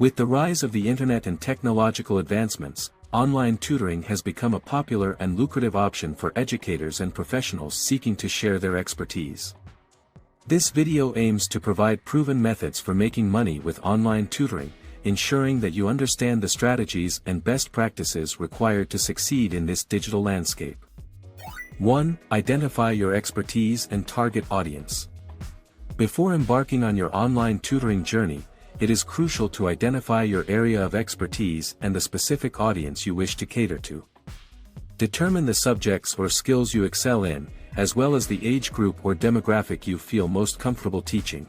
With the rise of the internet and technological advancements, online tutoring has become a popular and lucrative option for educators and professionals seeking to share their expertise. This video aims to provide proven methods for making money with online tutoring, ensuring that you understand the strategies and best practices required to succeed in this digital landscape. 1. Identify your expertise and target audience. Before embarking on your online tutoring journey, it is crucial to identify your area of expertise and the specific audience you wish to cater to. Determine the subjects or skills you excel in, as well as the age group or demographic you feel most comfortable teaching.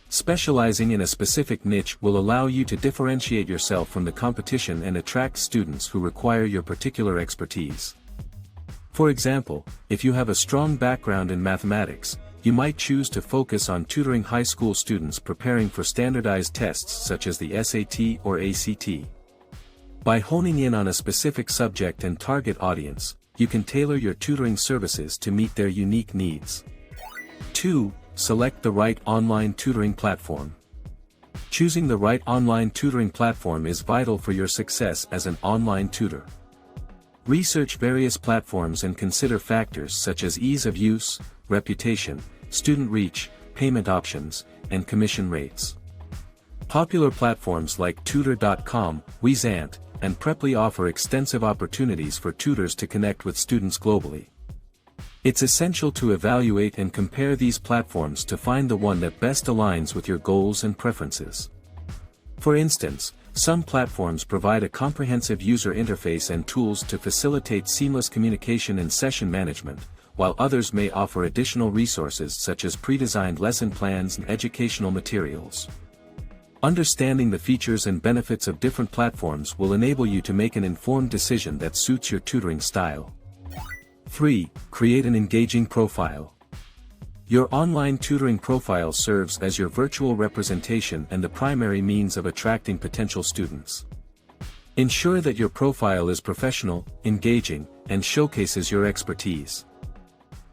Specializing in a specific niche will allow you to differentiate yourself from the competition and attract students who require your particular expertise. For example, if you have a strong background in mathematics, you might choose to focus on tutoring high school students preparing for standardized tests such as the SAT or ACT. By honing in on a specific subject and target audience, you can tailor your tutoring services to meet their unique needs. 2. Select the right online tutoring platform. Choosing the right online tutoring platform is vital for your success as an online tutor. Research various platforms and consider factors such as ease of use, reputation, student reach, payment options, and commission rates. Popular platforms like tutor.com, Wizant, and Preply offer extensive opportunities for tutors to connect with students globally. It's essential to evaluate and compare these platforms to find the one that best aligns with your goals and preferences. For instance, some platforms provide a comprehensive user interface and tools to facilitate seamless communication and session management, while others may offer additional resources such as pre-designed lesson plans and educational materials. Understanding the features and benefits of different platforms will enable you to make an informed decision that suits your tutoring style. 3. Create an engaging profile. Your online tutoring profile serves as your virtual representation and the primary means of attracting potential students. Ensure that your profile is professional, engaging, and showcases your expertise.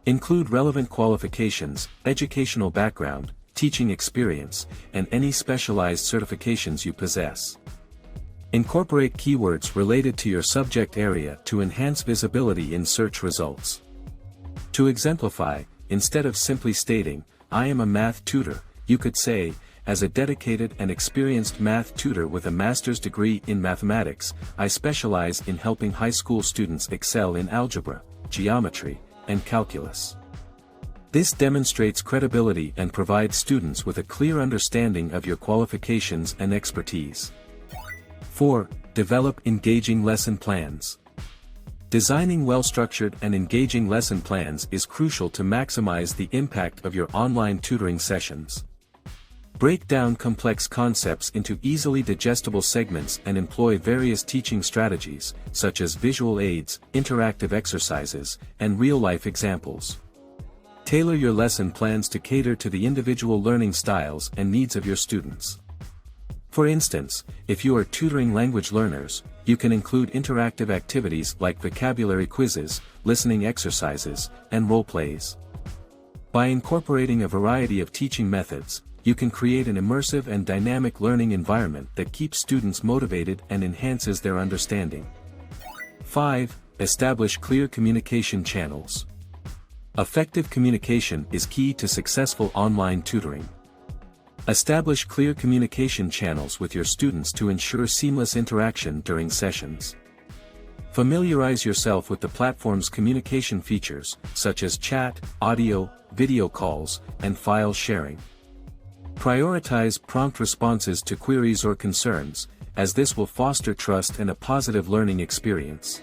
Include relevant qualifications, educational background, teaching experience, and any specialized certifications you possess. Incorporate keywords related to your subject area to enhance visibility in search results. To exemplify, instead of simply stating, "I am a math tutor," you could say, "As a dedicated and experienced math tutor with a master's degree in mathematics, I specialize in helping high school students excel in algebra, geometry, and calculus." This demonstrates credibility and provides students with a clear understanding of your qualifications and expertise. 4. Develop engaging lesson plans. Designing well-structured and engaging lesson plans is crucial to maximize the impact of your online tutoring sessions. Break down complex concepts into easily digestible segments and employ various teaching strategies, such as visual aids, interactive exercises, and real-life examples. Tailor your lesson plans to cater to the individual learning styles and needs of your students. For instance, if you are tutoring language learners, you can include interactive activities like vocabulary quizzes, listening exercises, and role plays. By incorporating a variety of teaching methods, you can create an immersive and dynamic learning environment that keeps students motivated and enhances their understanding. 5. Establish clear communication channels. Effective communication is key to successful online tutoring. Establish clear communication channels with your students to ensure seamless interaction during sessions. Familiarize yourself with the platform's communication features, such as chat, audio, video calls, and file sharing. Prioritize prompt responses to queries or concerns, as this will foster trust and a positive learning experience.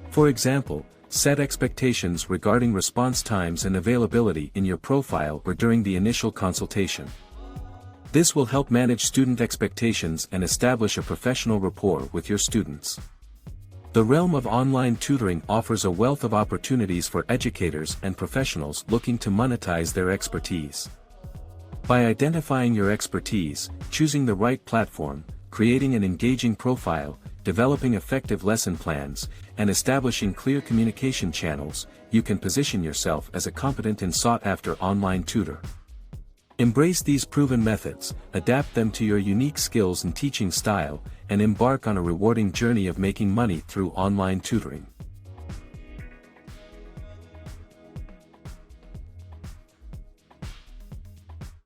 For example, set expectations regarding response times and availability in your profile or during the initial consultation. This will help manage student expectations and establish a professional rapport with your students. The realm of online tutoring offers a wealth of opportunities for educators and professionals looking to monetize their expertise. By identifying your expertise, choosing the right platform, creating an engaging profile, developing effective lesson plans, and establishing clear communication channels, you can position yourself as a competent and sought-after online tutor. Embrace these proven methods, adapt them to your unique skills and teaching style, and embark on a rewarding journey of making money through online tutoring.